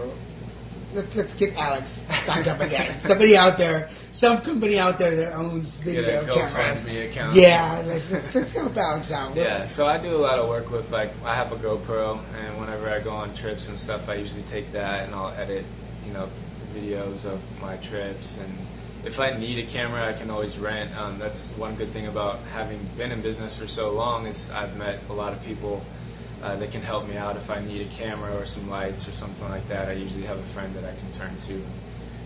let's get Alex stocked up again. Somebody out there, some company out there that owns video cameras. Me account. Yeah, let's help Alex out. Yeah, so I do a lot of work with, like, I have a GoPro, and whenever I go on trips and stuff, I usually take that and I'll edit, videos of my trips. And if I need a camera, I can always rent. That's one good thing about having been in business for so long, is I've met a lot of people that can help me out if I need a camera or some lights or something like that. I usually have a friend that I can turn to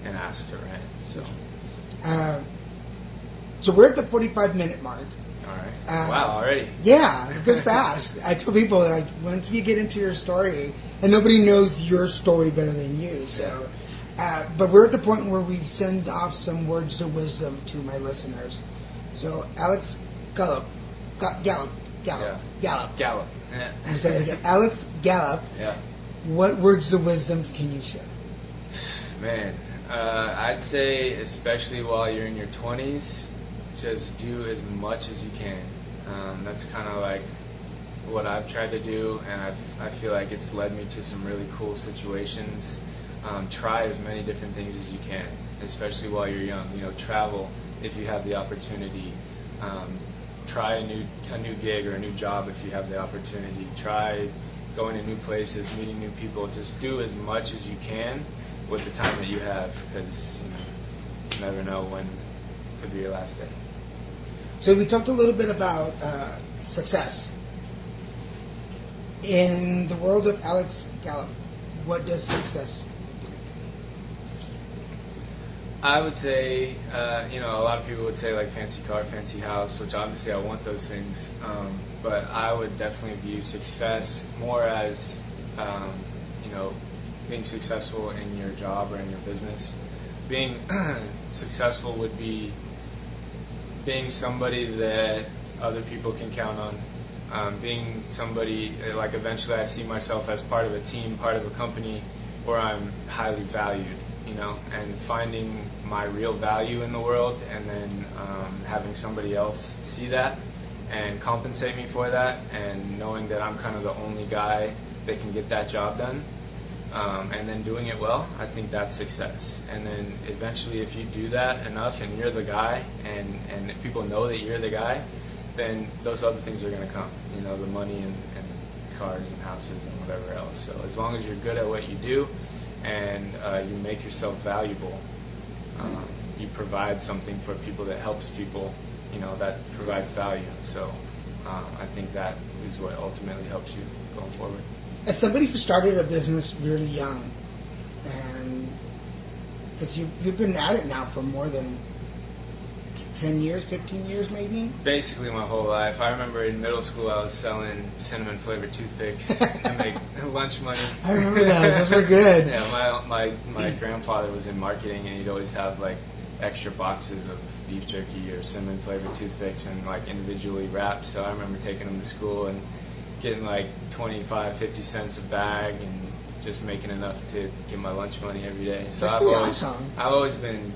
and ask to rent. So we're at the 45-minute mark. All right. Wow, already? Yeah, it goes fast. I tell people, like, once you get into your story, and nobody knows your story better than you. So, but we're at the point where we send off some words of wisdom to my listeners. So, Alex Gallup. Yeah. I'm saying again, Alex Gallup. Yeah. What words of wisdoms can you share? Man, I'd say, especially while you're in your 20s, just do as much as you can. That's kind of like what I've tried to do, and I feel like it's led me to some really cool situations. Try as many different things as you can, especially while you're young. Travel if you have the opportunity. Try a new gig or a new job if you have the opportunity. Try going to new places, meeting new people. Just do as much as you can with the time that you have, because you never know when it could be your last day. So we talked a little bit about success. In the world of Alex Gallup, what does success look like? I would say, a lot of people would say like fancy car, fancy house, which obviously I want those things. But I would definitely view success more as, being successful in your job or in your business. Being successful would be being somebody that other people can count on. Being somebody, like, eventually I see myself as part of a team, part of a company where I'm highly valued, and finding my real value in the world, and then having somebody else see that and compensate me for that, and knowing that I'm kind of the only guy that can get that job done, and then doing it well. I think that's success. And then eventually, if you do that enough and you're the guy, and if people know that you're the guy, then those other things are going to come, the money and cars and houses and whatever else. So as long as you're good at what you do, and you make yourself valuable, you provide something for people that helps people, that provides value. So I think that is what ultimately helps you going forward. As somebody who started a business really young, and because you've been at it now for more than 10 years, 15 years maybe? Basically my whole life. I remember in middle school I was selling cinnamon flavored toothpicks to make lunch money. I remember that. Those were good. Yeah, my grandfather was in marketing, and he'd always have like extra boxes of beef jerky or cinnamon flavored toothpicks and like individually wrapped. So I remember taking them to school and getting like 25, 50 cents a bag and just making enough to get my lunch money every day. So I've always been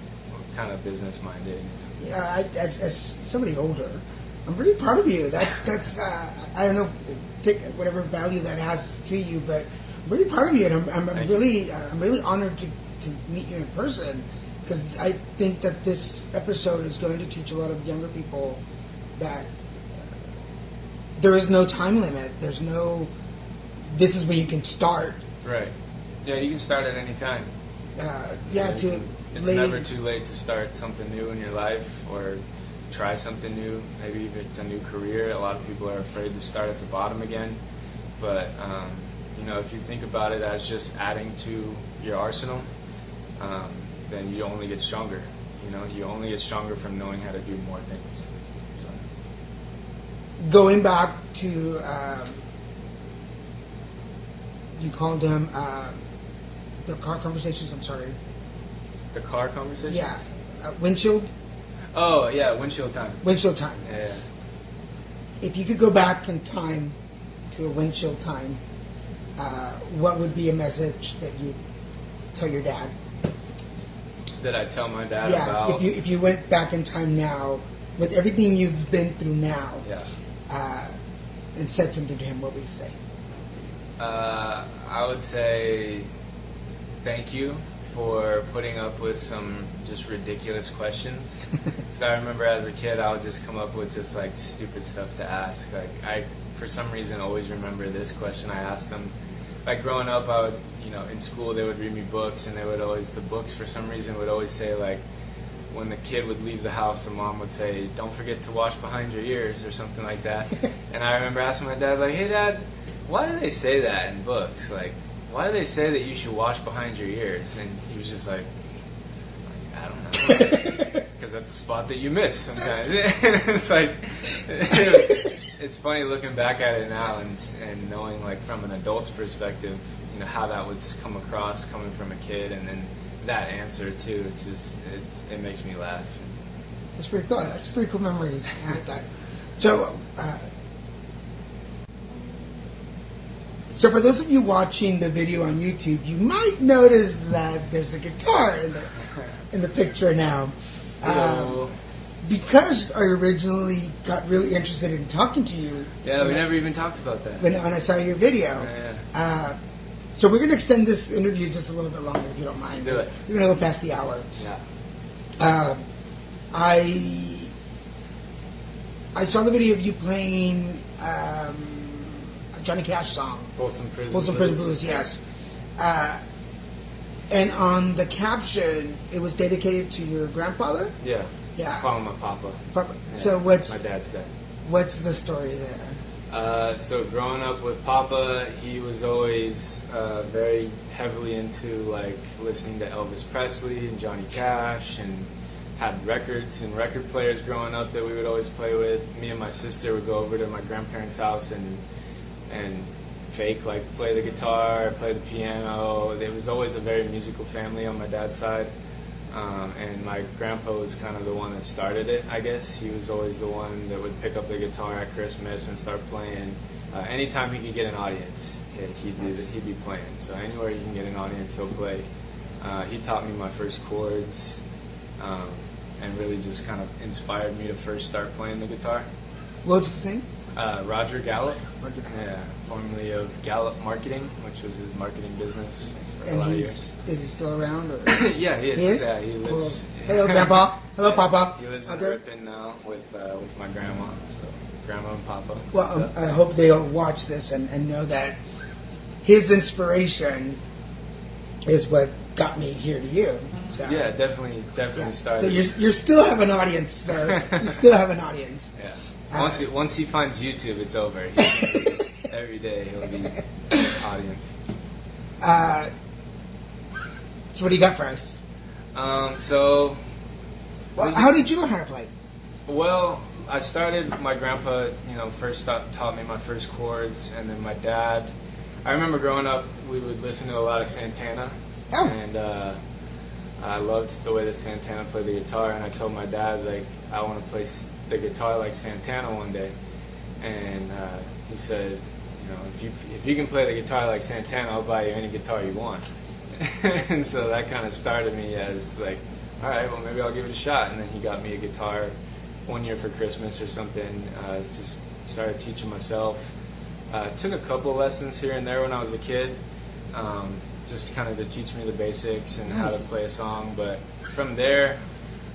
kind of business minded. Yeah, as somebody older, I'm really proud of you. That's I don't know, take whatever value that has to you, but I'm really proud of you, and I'm really honored to meet you in person, because I think that this episode is going to teach a lot of younger people that there is no time limit. There's no, this is where you can start. Right. Yeah, you can start at any time. It's never too late to start something new in your life or try something new. Maybe if it's a new career, a lot of people are afraid to start at the bottom again. But, if you think about it as just adding to your arsenal, then you only get stronger. You only get stronger from knowing how to do more things. So. Going back to, you called them the car conversations, I'm sorry. The car conversation? Yeah. Windshield? Oh, yeah, windshield time. Windshield time. Yeah. If you could go back in time to a windshield time, what would be a message that you tell your dad? That I tell my dad about? Yeah, if you went back in time now, with everything you've been through now, and said something to him, what would you say? I would say thank you for putting up with some just ridiculous questions. Because I remember as a kid, I would just come up with just like stupid stuff to ask. Like I, for some reason, always remember this question I asked them. Like growing up, I would, in school they would read me books, and the books for some reason would always say like, when the kid would leave the house, the mom would say, "Don't forget to wash behind your ears," or something like that. And I remember asking my dad, like, "Hey Dad, why do they say that in books? Like, why do they say that you should wash behind your ears?" And he was just like I don't know. Because that's a spot that you miss sometimes. It's like, it's funny looking back at it now and knowing like from an adult's perspective, how that would come across coming from a kid, and then that answer too. It makes me laugh. That's pretty cool. That's pretty cool memories. I like that. So, so for those of you watching the video on YouTube, you might notice that there's a guitar in the picture now. Because I originally got really interested in talking to you. Yeah, we never even talked about that. When I saw your video. Yeah. So we're going to extend this interview just a little bit longer, if you don't mind. Do it. We're going to go past the hour. Yeah. I saw the video of you playing a Johnny Cash song. Folsom Prison Blues, yes. And on the caption, it was dedicated to your grandfather? Yeah. Yeah. Call him my papa. Yeah. So my dad's dad. What's the story there? So growing up with Papa, he was always very heavily into like listening to Elvis Presley and Johnny Cash, and had records and record players growing up that we would always play with. Me and my sister would go over to my grandparents' house and fake like play the guitar, play the piano. It was always a very musical family on my dad's side. And my grandpa was kind of the one that started it, I guess. He was always the one that would pick up the guitar at Christmas and start playing. Anytime he could get an audience, he'd be playing. So anywhere he can get an audience, he'll play. He taught me my first chords, and really just kind of inspired me to first start playing the guitar. What's his name? Roger Gallup. Yeah, formerly of Gallup Marketing, which was his marketing business. And is he still around? Or? Yeah, he is. He is? Yeah, he lives. Cool. Hello, Grandpa. Hello, Papa. He lives in Ripon now with my grandma. So Grandma and Papa. Well, I hope they'll watch this and know that his inspiration is what got me here to you. So, yeah, definitely started. So you still have an audience, sir. You still have an audience. Yeah. Once he finds YouTube, it's over. Every day he'll be audience. So what do you got for us? How did you learn how to play? Well, I started. My grandpa, first taught me my first chords, and then my dad. I remember growing up, we would listen to a lot of Santana, and I loved the way that Santana played the guitar. And I told my dad, like, I want to play the guitar like Santana one day, and he said, if you can play the guitar like Santana, I'll buy you any guitar you want. And so that kind of started me as like, all right, well maybe I'll give it a shot. And then he got me a guitar one year for Christmas or something. Just started teaching myself. Took a couple lessons here and there when I was a kid, just kind of to teach me the basics and how to play a song. But from there,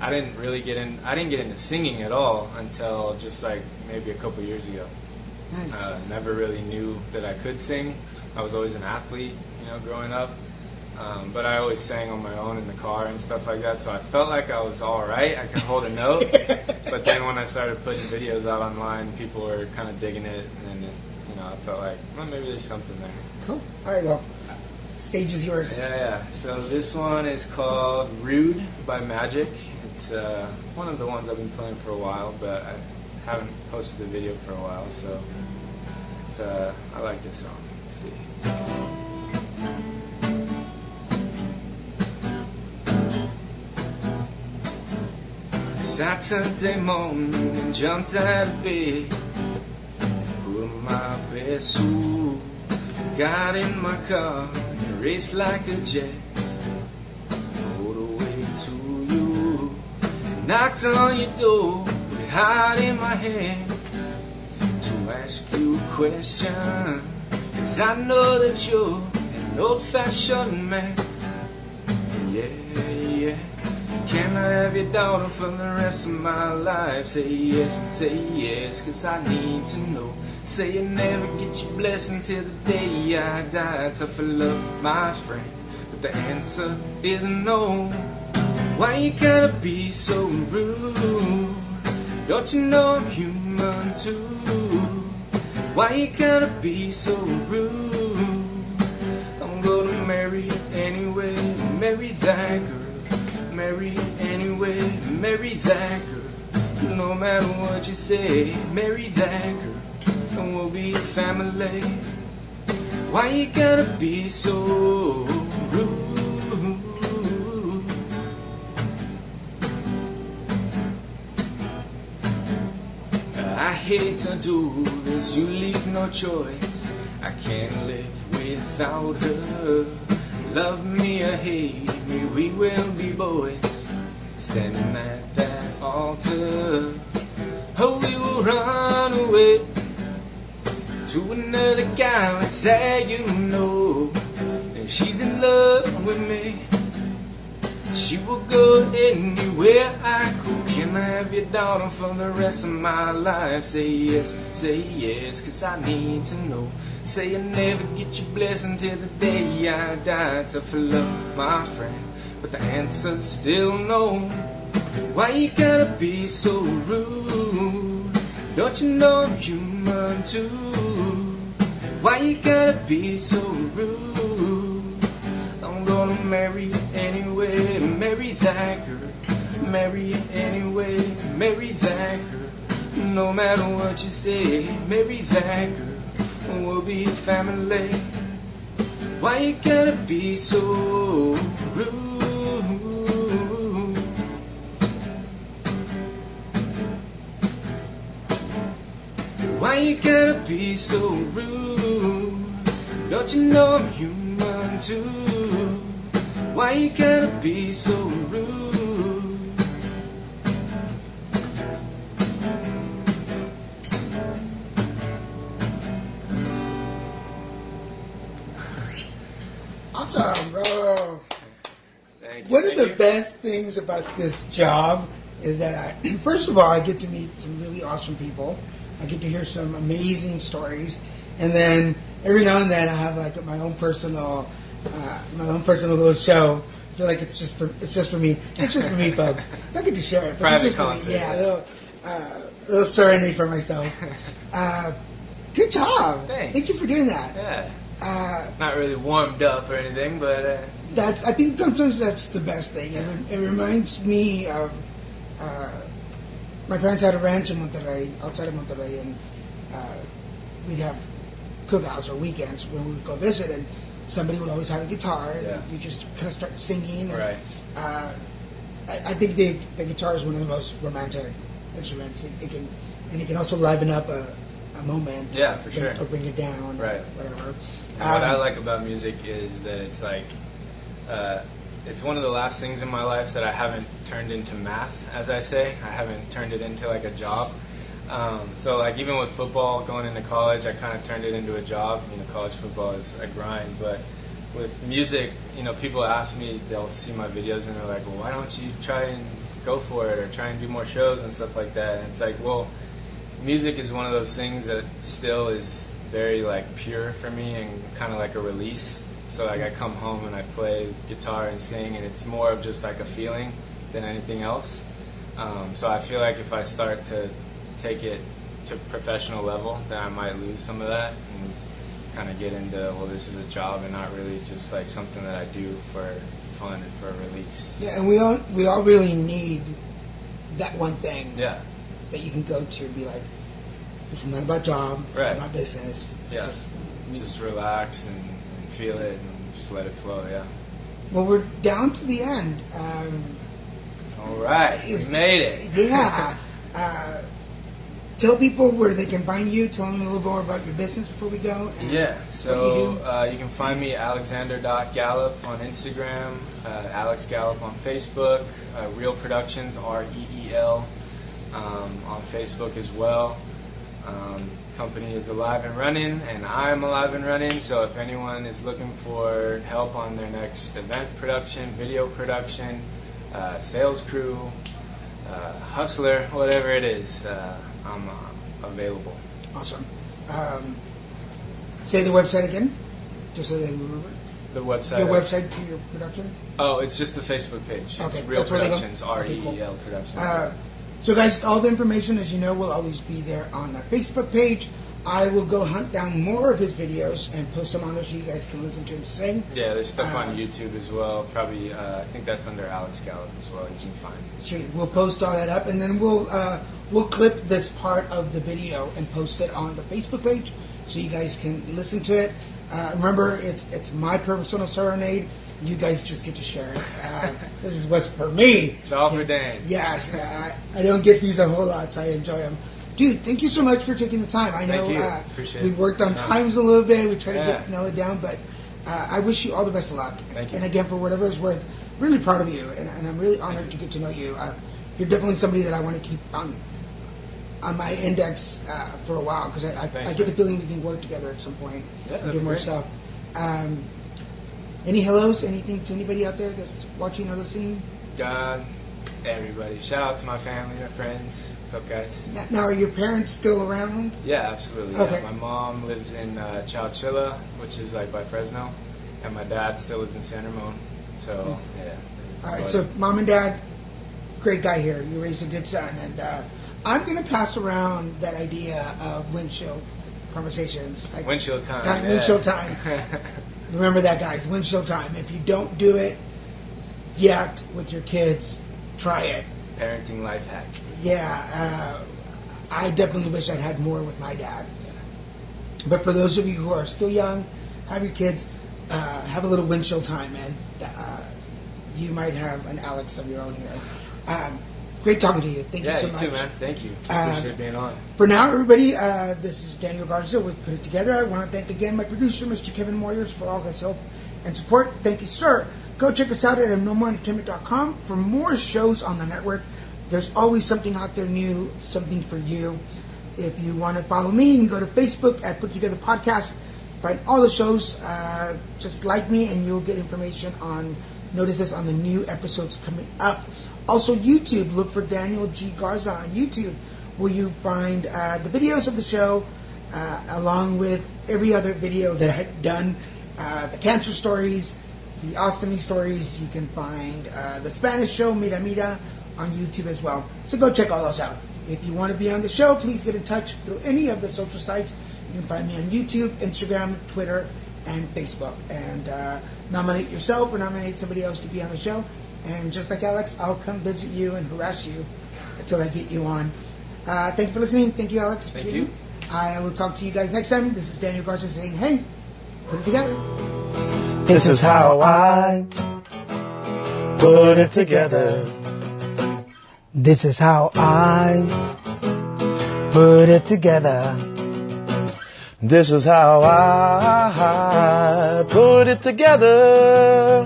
I didn't get into singing at all until just like maybe a couple years ago. Nice. Never really knew that I could sing. I was always an athlete, growing up. But I always sang on my own in the car and stuff like that, so I felt like I was all right. I could hold a note. But then when I started putting videos out online, people were kind of digging it, and I felt like, well, maybe there's something there. Cool. All right, well, stage is yours. Yeah. So this one is called Rude by Magic. It's one of the ones I've been playing for a while, but I haven't posted the video for a while, so I like this song. Let's see. Saturday morning and jumped out of bed, put on my best suit, got in my car and raced like a jet all the way to you. Knocked on your door with it hot in my hand to ask you a question, 'cause I know that you're an old-fashioned man. Yeah. Can I have your daughter for the rest of my life? Say yes, 'cause I need to know. Say you never get your blessing till the day I die. Tough love, my friend, but the answer is no. Why you gotta be so rude? Don't you know I'm human too? Why you gotta be so rude? I'm gonna marry you anyway, marry that girl. Marry anyway, marry that girl. No matter what you say, marry that girl, and we'll be a family. Why you gotta be so rude? I hate to do this, you leave no choice. I can't live without her. Love me or hate me, we will be boys, standing at that altar. Oh, we will run away to another galaxy, If she's in love with me, she will go anywhere I go. Can I have your daughter for the rest of my life? Say yes, 'cause I need to know. Say you never get your blessing till the day I die. Tough love, my friend, but the answer's still no. Why you gotta be so rude? Don't you know I'm human too? Why you gotta be so rude? I'm gonna marry you anyway, marry that girl. Marry you anyway, marry that girl. No matter what you say, marry that girl, and we'll be family. Why you gotta be so rude? Why you gotta be so rude? Don't you know I'm human too? Why you gotta be so rude? Awesome, bro. Thank you. One of the best things about this job is that first of all, I get to meet some really awesome people. I get to hear some amazing stories, and then every now and then I have like my own personal little show. I feel like it's just for me. It's just for me, folks. I get to share it. But Private it's just for me. concert. Yeah, little serenade for myself. Good job. Thanks. Thank you for doing that. Yeah. Not really warmed up or anything, but I think sometimes that's the best thing. It reminds me of my parents had a ranch in Monterrey, outside of Monterrey, and we'd have cookouts or weekends when we would go visit, and somebody would always have a guitar, and you just kind of start singing. And, right. I think the guitar is one of the most romantic instruments. It can also liven up a moment. Yeah, for sure. Or bring it down. Right. Whatever. What I like about music is that it's like, it's one of the last things in my life that I haven't turned into math, as I say. I haven't turned it into like a job. So like even with football, going into college, I kind of turned it into a job. You know, college football is a grind, but with music, you know, people ask me, they'll see my videos and they're like, well, why don't you try and go for it or try and do more shows and stuff like that? And it's like, well, music is one of those things that still is very like pure for me and kind of like a release. So like I come home and I play guitar and sing, and it's more of just like a feeling than anything else. So I feel like if I start to take it to professional level, then I might lose some of that and kind of get into, well, this is a job and not really just like something that I do for fun and for a release. Yeah, and we all really need that one thing. Yeah. That you can go to and be like, this is not about job, it's right. not about business. It's just relax and feel it and just let it flow. Yeah. Well, we're down to the end. All right, we made it. Yeah. Tell people where they can find you. Tell them a little more about your business before we go. Yeah, so you can find me alexander.gallup on Instagram, Alex Gallup on Facebook, Real Productions, REEL, on Facebook as well. Company is alive and running, and I'm alive and running, so if anyone is looking for help on their next event production, video production, sales crew, hustler, whatever it is, I'm available. Awesome. Say the website again, just so they remember. The website? Your website to your production? Oh, it's just the Facebook page. Okay, It's Real Productions, okay, cool. REEL Productions. So guys, all the information, as you know, will always be there on our Facebook page. I will go hunt down more of his videos and post them on there so you guys can listen to him sing. Yeah, there's stuff on YouTube as well. Probably, I think that's under Alex Gallup as well. You can find it. Sweet. We'll post all that up, and then we'll clip this part of the video and post it on the Facebook page so you guys can listen to it. Remember, it's my personal serenade. You guys just get to share it. This is what's for me. It's all for Dan. Yeah, I don't get these a whole lot, so I enjoy them. Dude, thank you so much for taking the time. I know we worked on times a little bit. We tried to nail it down, but I wish you all the best of luck. Thank you. And again, for whatever it's worth, really proud of you, and I'm really honored to get to know you. You're definitely somebody that I want to keep on my index for a while, because I get the feeling we can work together at some point and do more stuff. Any hellos? Anything to anybody out there that's watching or listening? Everybody. Shout out to my family, my friends. What's up, guys? Now, are your parents still around? Yeah, absolutely. Okay. Yeah. My mom lives in Chowchilla, which is like by Fresno, and my dad still lives in San Ramon. So, Yes. yeah. All right, so mom and dad, great guy here. You raised a good son. And I'm going to pass around that idea of windshield conversations. Windshield time. Windshield time. Remember that, guys. Windshield time. If you don't do it yet with your kids, try it. Parenting life hack. Yeah, I definitely wish I'd had more with my dad. But for those of you who are still young, have your kids, have a little windshield time, and you might have an Alex of your own here. Great talking to you. Thank you so much. You too, man. Thank you. Appreciate being on. For now, everybody, this is Daniel Garza with Put It Together. I want to thank again my producer, Mr. Kevin Moyers, for all his help and support. Thank you, sir. Go check us out at nomorentertainment.com for more shows on the network. There's always something out there new, something for you. If you want to follow me, you can go to Facebook at Put Together Podcast. Find all the shows. Just like me, and you'll get information on notices on the new episodes coming up. Also, YouTube. Look for Daniel G. Garza on YouTube, where you find the videos of the show, along with every other video that I've done. The cancer stories, the ostomy stories. You can find the Spanish show, Mira Mira, on YouTube as well. So go check all those out. If you want to be on the show, please get in touch through any of the social sites. You can find me on YouTube, Instagram, Twitter, and Facebook. And nominate yourself or nominate somebody else to be on the show. And just like Alex, I'll come visit you and harass you until I get you on. Thank you for listening. Thank you, Alex. Thank you. I will talk to you guys next time. This is Daniel Garza saying, hey, put it together. This is how I put it together. This is how I put it together. This is how I put it together.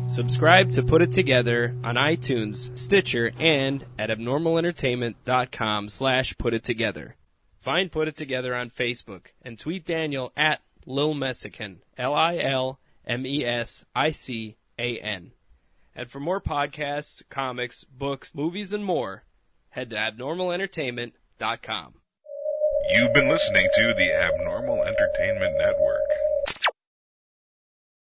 Subscribe to Put It Together on iTunes, Stitcher, and at abnormalentertainment.com/putittogether. Find Put It Together on Facebook and tweet Daniel at Lil Messican, LILMESICAN. And for more podcasts, comics, books, movies, and more, head to abnormalentertainment.com. You've been listening to the Abnormal Entertainment Network.